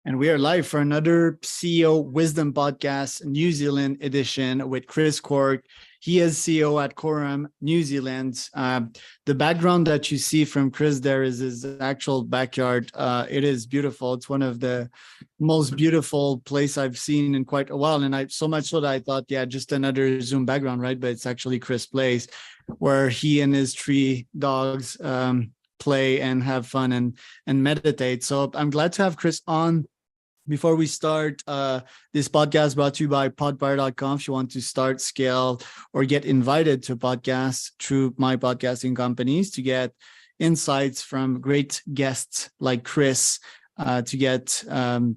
And we are live for another CEO Wisdom Podcast, New Zealand edition with Chris Corke. He is CEO at CORUM New Zealand. The background that you see from Chris there is his actual backyard. It is beautiful. It's one of the most beautiful place I've seen in quite a while. And so much so that I thought, yeah, just another Zoom background, right? But it's actually Chris' place where he and his 3 dogs play and have fun and meditate. So I'm glad to have Chris on. Before we start, this podcast brought to you by podpire.com. If you want to start, scale, or get invited to podcasts through my podcasting companies to get insights from great guests like Chris, to get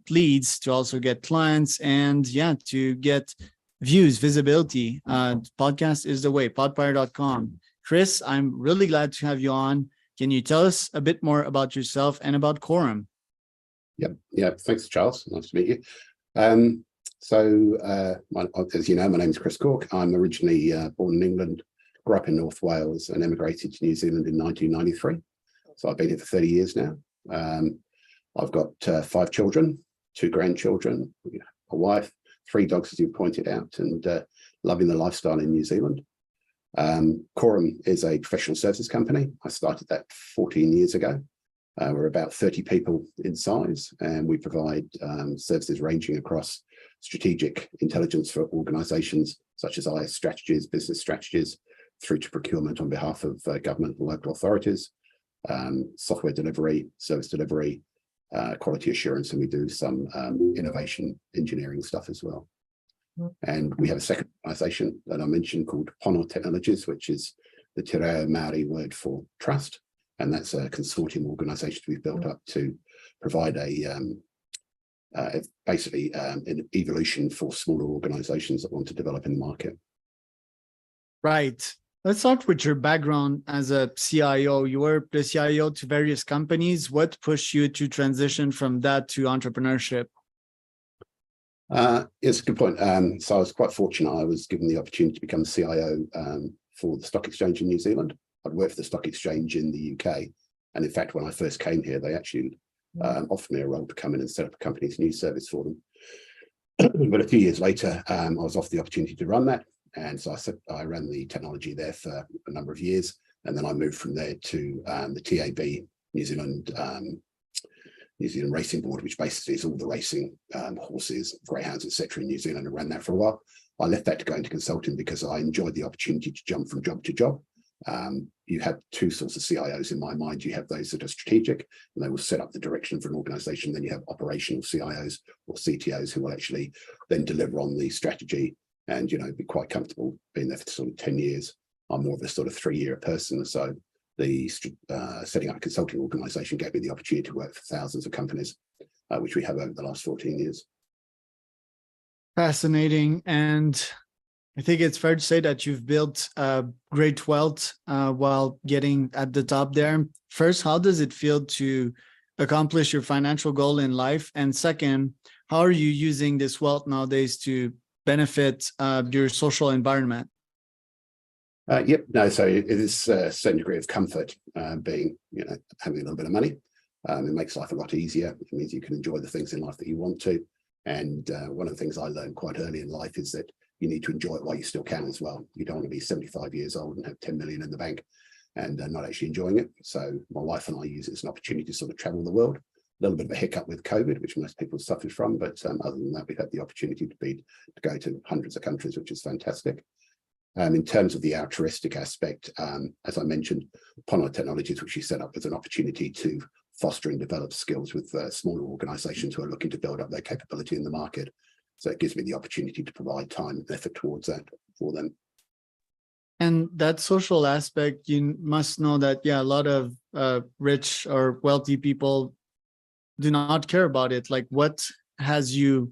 leads, to also get clients, and to get views, visibility. Podcast is the way, podpire.com. Chris, I'm really glad to have you on. Can you tell us a bit more about yourself and about CORUM? Yep. Thanks, Charles. Nice to meet you. As you know, my name is Chris Corke. I'm originally born in England, grew up in North Wales, and emigrated to New Zealand in 1993. So I've been here for 30 years now. I've got 5 children, 2 grandchildren, a wife, 3 dogs, as you pointed out, and loving the lifestyle in New Zealand. CORUM is a professional services company. I started that 14 years ago. We're about 30 people in size, and we provide services ranging across strategic intelligence for organisations such as IS strategies, business strategies, through to procurement on behalf of government and local authorities, software delivery, service delivery, quality assurance, and we do some innovation engineering stuff as well. And we have a second organisation that I mentioned called Pono Technologies, which is the Te Reo Māori word for trust. And that's a consortium organisation we've built up to provide an evolution for smaller organisations that want to develop in the market. Right. Let's start with your background as a CIO. You were the CIO to various companies. What pushed you to transition from that to entrepreneurship? It's a good point. So I was quite fortunate. I was given the opportunity to become CIO for the stock exchange in New Zealand. I'd worked for the stock exchange in the UK. And in fact, when I first came here, they actually offered me a role to come in and set up a company's news service for them. But a few years later, I was offered the opportunity to run that. And so I ran the technology there for a number of years. And then I moved from there to the TAB, New Zealand Racing Board, which basically is all the racing, horses, greyhounds, etc. in New Zealand, and ran that for a while. I left that to go into consulting because I enjoyed the opportunity to jump from job to job. You have 2 sorts of CIOs in my mind. You have those that are strategic, and they will set up the direction for an organization. Then you have operational CIOs or CTOs who will actually then deliver on the strategy and, be quite comfortable being there for sort of 10 years. I'm more of a sort of 3-year person. So the setting up a consulting organization gave me the opportunity to work for thousands of companies, which we have over the last 14 years. Fascinating. And I think it's fair to say that you've built great wealth while getting at the top there. First, how does it feel to accomplish your financial goal in life? And second, how are you using this wealth nowadays to benefit your social environment? So it is a certain degree of comfort being, having a little bit of money. It makes life a lot easier. It means you can enjoy the things in life that you want to. And one of the things I learned quite early in life is that you need to enjoy it while you still can as well. You don't want to be 75 years old and have 10 million in the bank and not actually enjoying it. So my wife and I use it as an opportunity to sort of travel the world. A little bit of a hiccup with COVID, which most people suffered from, but other than that, we've had the opportunity to go to hundreds of countries, which is fantastic. In terms of the altruistic aspect, as I mentioned, Pono Technologies, which we set up as an opportunity to foster and develop skills with smaller organisations who are looking to build up their capability in the market. So it gives me the opportunity to provide time and effort towards that for them. And that social aspect, you must know that, a lot of rich or wealthy people do not care about it. Like, what has you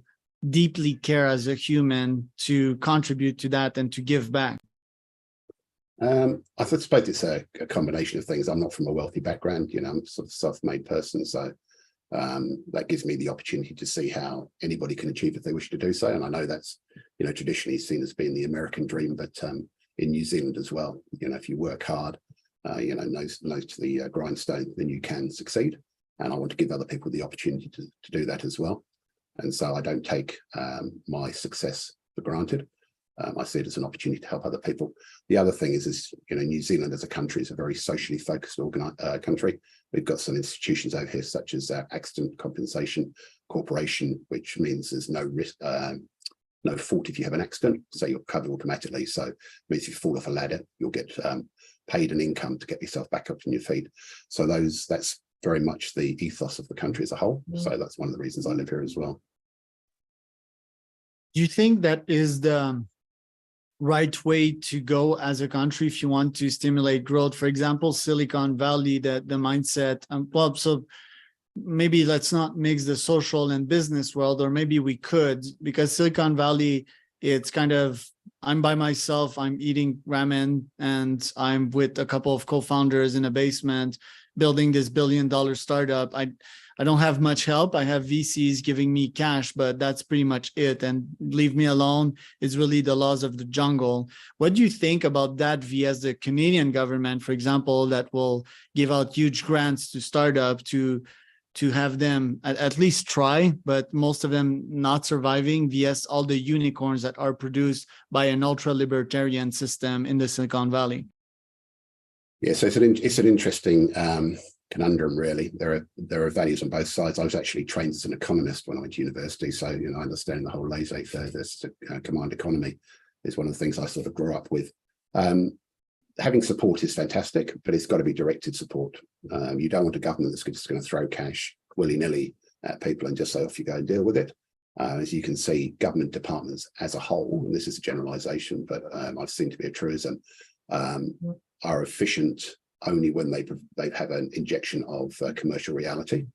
deeply care as a human to contribute to that and to give back? I suppose it's a combination of things. I'm not from a wealthy background, I'm sort of self-made person. So that gives me the opportunity to see how anybody can achieve if they wish to do so. And I know that's, traditionally seen as being the American dream, but in New Zealand as well, if you work hard, nose to the grindstone, then you can succeed. and I want to give other people the opportunity to do that as well. And so I don't take my success for granted. I see it as an opportunity to help other people. The other thing is New Zealand as a country is a very socially focused country. We've got some institutions over here, such as accident compensation corporation, which means there's no risk, no fault if you have an accident, so you're covered automatically. So it means if you fall off a ladder, you'll get paid an income to get yourself back up on your feet. So that's very much the ethos of the country as a whole. So that's one of the reasons I live here as well. Do you think that is the right way to go as a country if you want to stimulate growth? For example, Silicon Valley, the mindset, well, so maybe let's not mix the social and business world, or maybe we could, because Silicon Valley, it's kind of, I'm by myself, I'm eating ramen, and I'm with a couple of co-founders in a basement building this billion-dollar startup. I don't have much help. I have VCs giving me cash, but that's pretty much it. And leave me alone. It's really the laws of the jungle. What do you think about that via the Canadian government, for example, that will give out huge grants to startup to have them at least try, but most of them not surviving via all the unicorns that are produced by an ultra-libertarian system in the Silicon Valley? Yeah, so it's an interesting conundrum, really. There are values on both sides. I was actually trained as an economist when I went to university, so I understand the whole laissez-faire, this command economy is one of the things I sort of grew up with. Having support is fantastic, but it's got to be directed support. You don't want a government that's just going to throw cash willy-nilly at people and just say, off you go and deal with it. As you can see, government departments as a whole, and this is a generalization, but I've seen to be a truism, are efficient only when they have an injection of commercial reality.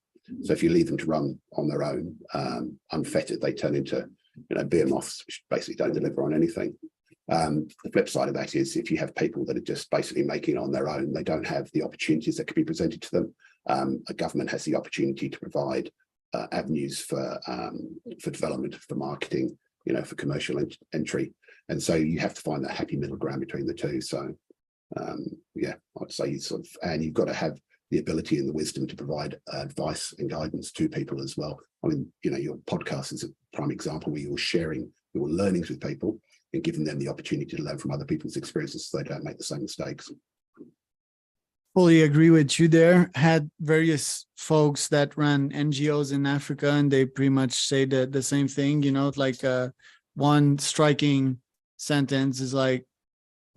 So if you leave them to run on their own, unfettered, they turn into beer moths, which basically don't deliver on anything. The flip side of that is if you have people that are just basically making it on their own, they don't have the opportunities that can be presented to them. A government has the opportunity to provide avenues for development, for marketing, for commercial entry. And so you have to find that happy middle ground between the two. So yeah, I'd say and you've got to have the ability and the wisdom to provide advice and guidance to people as well. I mean, your podcast is a prime example where you're sharing your learnings with people and giving them the opportunity to learn from other people's experiences so they don't make the same mistakes. Fully agree with you there. Had various folks that ran NGOs in Africa, and they pretty much say the same thing, like one striking sentence is like,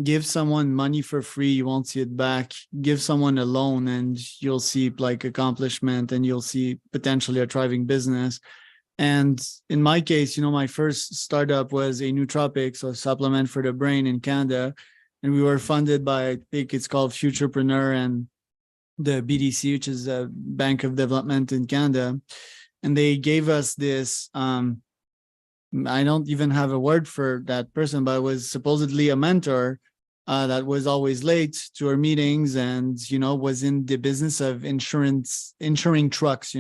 give someone money for free, you won't see it back. Give someone a loan and you'll see like accomplishment, and you'll see potentially a thriving business. And in my case, my first startup was a nootropic, so a supplement for the brain in Canada. And we were funded by, I think it's called Futurepreneur and the BDC, which is a Bank of Development in Canada. And they gave us this, I don't even have a word for that person, but it was supposedly a mentor that was always late to our meetings and, was in the business of insuring trucks,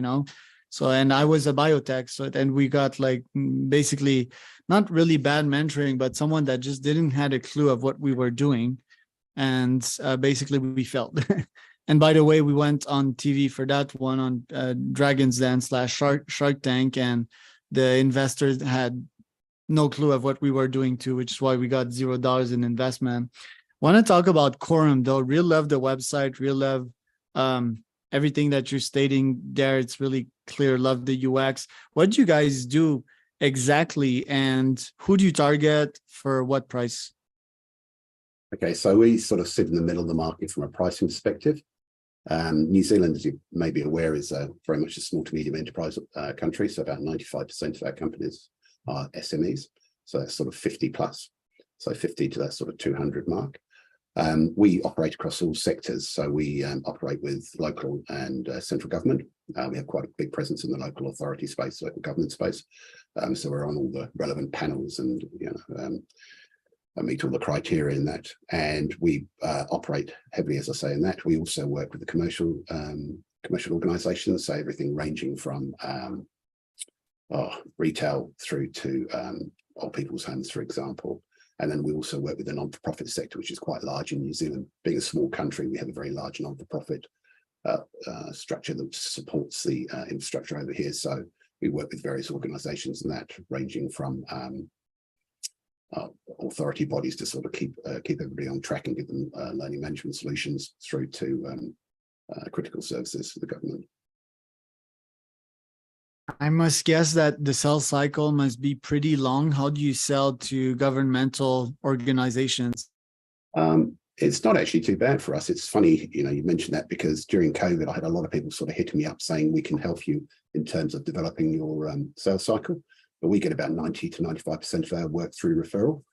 So, and I was a biotech. And we got like basically not really bad mentoring, but someone that just didn't have a clue of what we were doing. And basically we failed. And by the way, we went on TV for that one on Dragon's Den / Shark Tank. And the investors had no clue of what we were doing too, which is why we got $0 in investment. Want to talk about CORUM though. Real love the website, real love everything that you're stating there. It's really clear. Love the UX. What do you guys do exactly, and who do you target for what price? Okay, so we sort of sit in the middle of the market from a pricing perspective. New Zealand, as you may be aware, is very much a small to medium enterprise country. So about 95% of our companies are SMEs. So that's sort of 50 plus. So 50 to that sort of 200 mark. We operate across all sectors. So we operate with local and central government. We have quite a big presence in the local authority space, local government space. So we're on all the relevant panels and, meet all the criteria in that. And we operate heavily, as I say, in that. We also work with the commercial organisations, so everything ranging from retail through to old people's homes, for example. And then we also work with the non-for-profit sector, which is quite large in New Zealand. Being a small country, we have a very large non-for-profit structure that supports the infrastructure over here. So we work with various organisations in that, ranging from authority bodies to sort of keep everybody on track and give them learning management solutions, through to critical services for the government. I must guess that the sales cycle must be pretty long. How do you sell to governmental organizations? It's not actually too bad for us. It's funny, you mentioned that, because during COVID, I had a lot of people sort of hitting me up saying we can help you in terms of developing your sales cycle. But we get about 90 to 95% of our work through referral,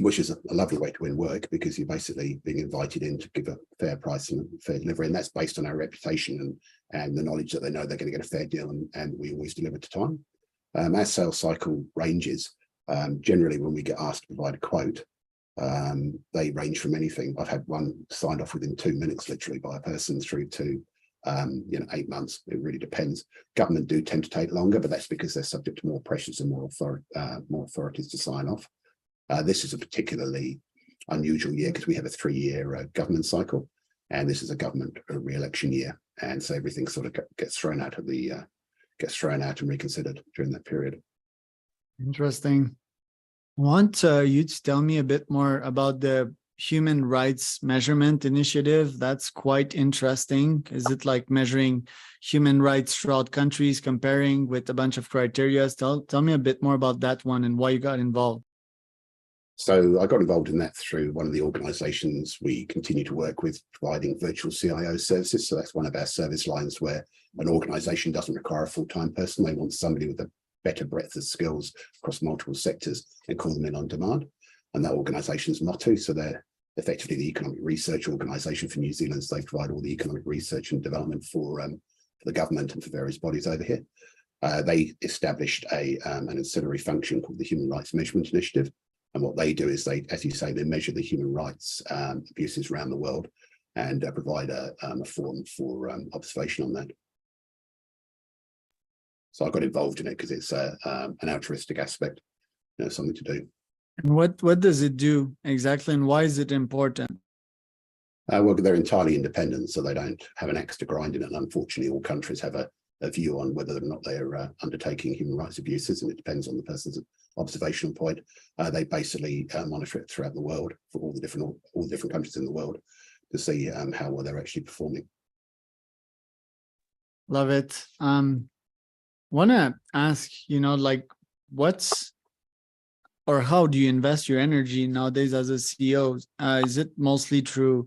which is a lovely way to win work, because you're basically being invited in to give a fair price and a fair delivery. And that's based on our reputation and the knowledge that they know they're going to get a fair deal, and we always deliver to time. Our sales cycle ranges. Generally, when we get asked to provide a quote, they range from anything. I've had one signed off within 2 minutes, literally, by a person, through to 8 months. It really depends. Government do tend to take longer, but that's because they're subject to more pressures and more authorities to sign off. This is a particularly unusual year because we have a 3-year government cycle, and this is a government re-election year, and so everything sort of gets thrown out and reconsidered during that period. Interesting. I want you to tell me a bit more about the Human Rights Measurement Initiative. That's quite interesting. Is it like measuring human rights throughout countries, comparing with a bunch of criteria? Tell me a bit more about that one and why you got involved. So I got involved in that through one of the organisations we continue to work with, providing virtual CIO services. So that's one of our service lines where an organisation doesn't require a full-time person. They want somebody with a better breadth of skills across multiple sectors and call them in on demand. And that organisation's motto, so they're effectively the economic research organisation for New Zealand. So they provide all the economic research and development for the government and for various bodies over here. They established an ancillary function called the Human Rights Measurement Initiative. And what they do is they, as you say, they measure the human rights abuses around the world and provide a forum for observation on that. So I got involved in it because it's an altruistic aspect, something to do. And what does it do exactly, and why is it important? Well, they're entirely independent, so they don't have an axe to grind in it. And unfortunately, all countries have a view on whether or not they're undertaking human rights abuses, and it depends on the person's observational point. They basically monitor it throughout the world for all the different countries in the world to see how well they're actually performing. Love it. Want to ask, like, how do you invest your energy nowadays as a CEO? Is it mostly through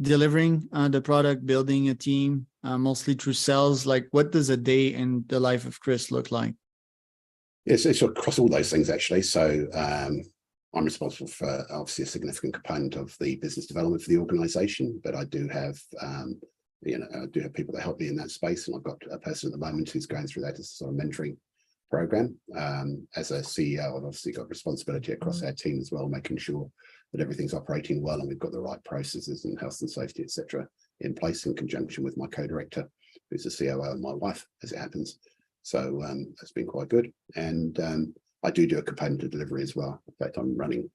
delivering the product, building a team, mostly through sales? Like, what does a day in the life of Chris look like? It's across all those things, actually. So I'm responsible for obviously a significant component of the business development for the organisation, but I do have people that help me in that space, and I've got a person at the moment who's going through that as a sort of mentoring program. As a CEO, I've obviously got responsibility across our team as well, making sure that everything's operating well and we've got the right processes and health and safety, etc., in place, in conjunction with my co-director, who's the COO, and my wife, as it happens. So that's been quite good. And I do a component of delivery as well. In fact, I'm running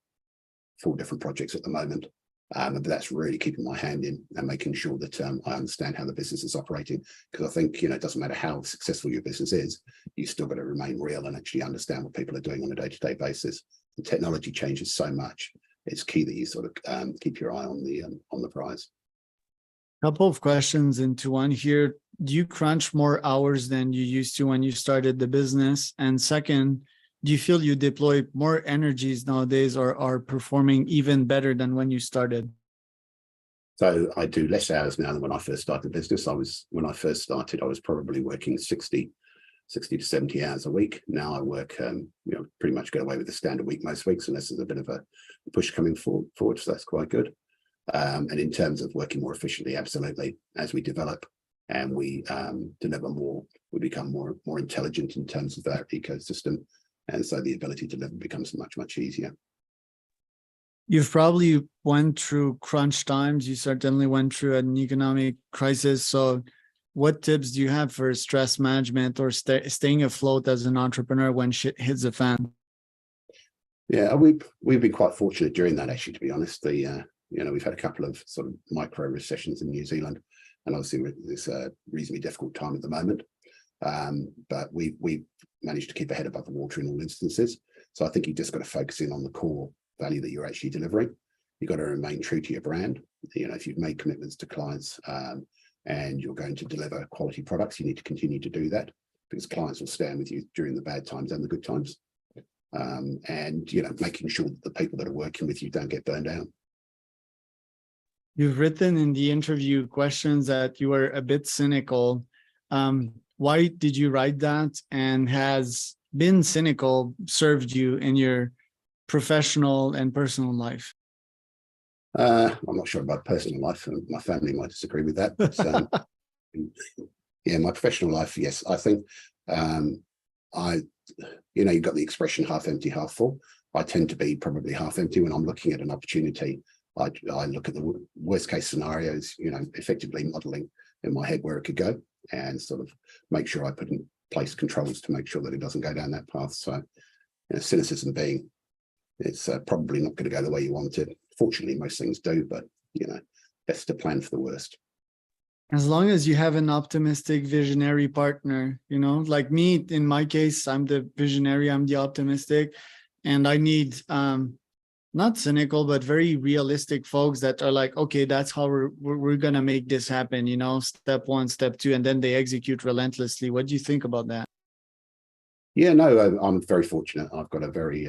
4 different projects at the moment. But that's really keeping my hand in and making sure that I understand how the business is operating. Because I think, it doesn't matter how successful your business is, you still got to remain real and actually understand what people are doing on a day-to-day basis. The technology changes so much. It's key that you sort of keep your eye on the prize. Couple of questions into one here. Do you crunch more hours than you used to when you started the business? And second, do you feel you deploy more energies nowadays, or are performing even better than when you started? So I do less hours now than when I first started the business. When I first started, I was probably working 60 to 70 hours a week. Now I work, pretty much get away with the standard week most weeks, unless there's a bit of a push coming forward. So that's quite good. And in terms of working more efficiently, absolutely. As we develop and we deliver more, we become more intelligent in terms of our ecosystem. And so the ability to deliver becomes much, much easier. You've probably went through crunch times. You certainly went through an economic crisis. So what tips do you have for stress management or staying afloat as an entrepreneur when shit hits the fan? Yeah, we've been quite fortunate during that, actually, to be honest. We've had a couple of sort of micro recessions in New Zealand, and obviously it's a reasonably difficult time at the moment. But we managed to keep our head above the water in all instances. So I think you just got to focus in on the core value that you're actually delivering. You've got to remain true to your brand. You know, if you've made commitments to clients and you're going to deliver quality products, you need to continue to do that, because clients will stand with you during the bad times and the good times. And, you know, making sure that the people that are working with you don't get burned out. You've written in the interview questions that you were a bit cynical. Why did you write that? And has being cynical served you in your professional and personal life? I'm not sure about personal life, and my family might disagree with that. But, yeah, my professional life, yes. I think you know, you've got the expression half empty, half full. I tend to be probably half empty when I'm looking at an opportunity. I look at the worst case scenarios, you know, effectively modeling in my head where it could go, and sort of make sure I put in place controls to make sure that it doesn't go down that path. So, you know, cynicism being, it's probably not going to go the way you want it. Fortunately, most things do, but, you know, best to plan for the worst. As long as you have an optimistic visionary partner, you know, like me, in my case, I'm the visionary, I'm the optimistic, and I need not cynical, but very realistic folks that are like, okay, that's how we're going to make this happen, you know, step one, step two, and then they execute relentlessly. What do you think about that? Yeah, no, I'm very fortunate. I've got a very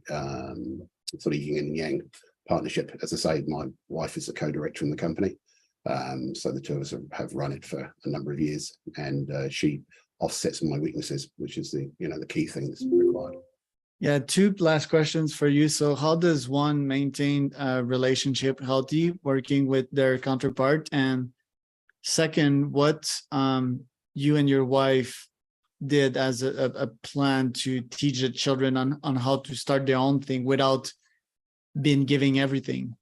sort of yin and yang partnership. As I say, my wife is the co-director in the company. So the two of us have run it for a number of years, and she offsets my weaknesses, which is the key thing that's required. Yeah, two last questions for you. So how does one maintain a relationship healthy working with their counterpart? And second, what you and your wife did as a plan to teach the children on how to start their own thing without being giving everything?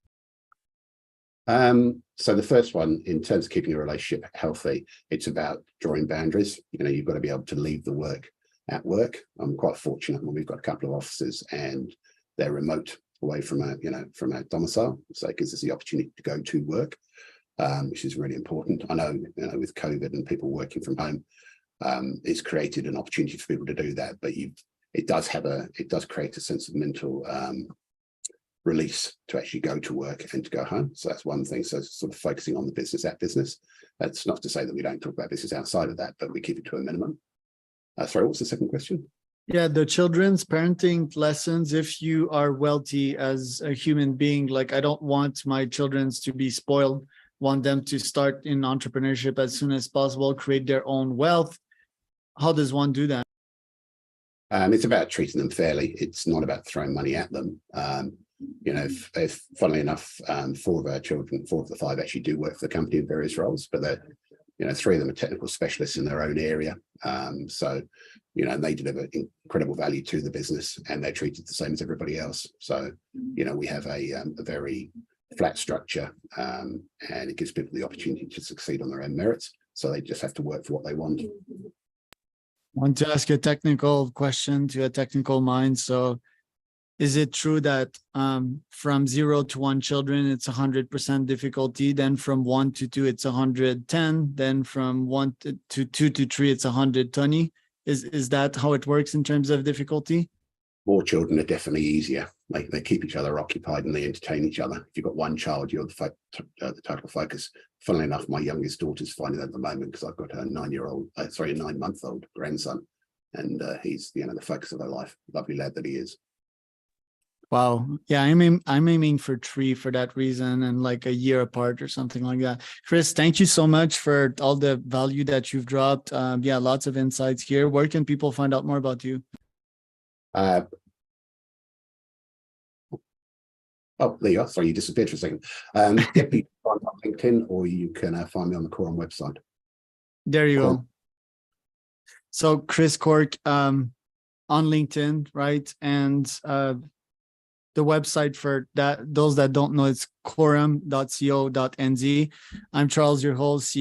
So the first one, in terms of keeping a relationship healthy, it's about drawing boundaries. You know, you've got to be able to leave the work at work. I'm quite fortunate when we've got a couple of offices and they're remote away from our domicile. So it gives us the opportunity to go to work, which is really important. I know, with COVID and people working from home, it's created an opportunity for people to do that, but it does create a sense of mental release to actually go to work and to go home. So that's one thing. So sort of focusing on the business at business. That's not to say that we don't talk about business outside of that, but we keep it to a minimum. Sorry, what's the second question? Yeah, the children's parenting lessons. If you are wealthy as a human being, like I don't want my children to be spoiled, want them to start in entrepreneurship as soon as possible, create their own wealth. How does one do that? It's about treating them fairly. It's not about throwing money at them. If funnily enough, 4 of our children, 4 of the 5 actually do work for the company in various roles, but they're, 3 of them are technical specialists in their own area. So, they deliver incredible value to the business, and they're treated the same as everybody else. So, we have a very flat structure, and it gives people the opportunity to succeed on their own merits. So they just have to work for what they want. I want to ask a technical question to a technical mind. So is it true that from 0 to 1 children, it's 100% difficulty? Then from 1 to 2, it's 110. Then from 1 to 2 to 3, it's 120. Is that how it works in terms of difficulty? More children are definitely easier. They keep each other occupied and they entertain each other. If you've got one child, you're the total focus. Funnily enough, my youngest daughter's finding that at the moment because I've got a 9-month-old grandson, and he's the focus of her life. Lovely lad that he is. Wow. Yeah, I'm aiming for 3 for that reason, and like a year apart or something like that. Chris, thank you so much for all the value that you've dropped. Yeah, lots of insights here. Where can people find out more about you? Oh, there you are. Sorry, you disappeared for a second. Yep, you can find me on LinkedIn, or you can find me on the CORUM website. There you go. So Chris Corke on LinkedIn, right? And the website for that, those that don't know, it's corum.co.nz. I'm Charles, your host, CEO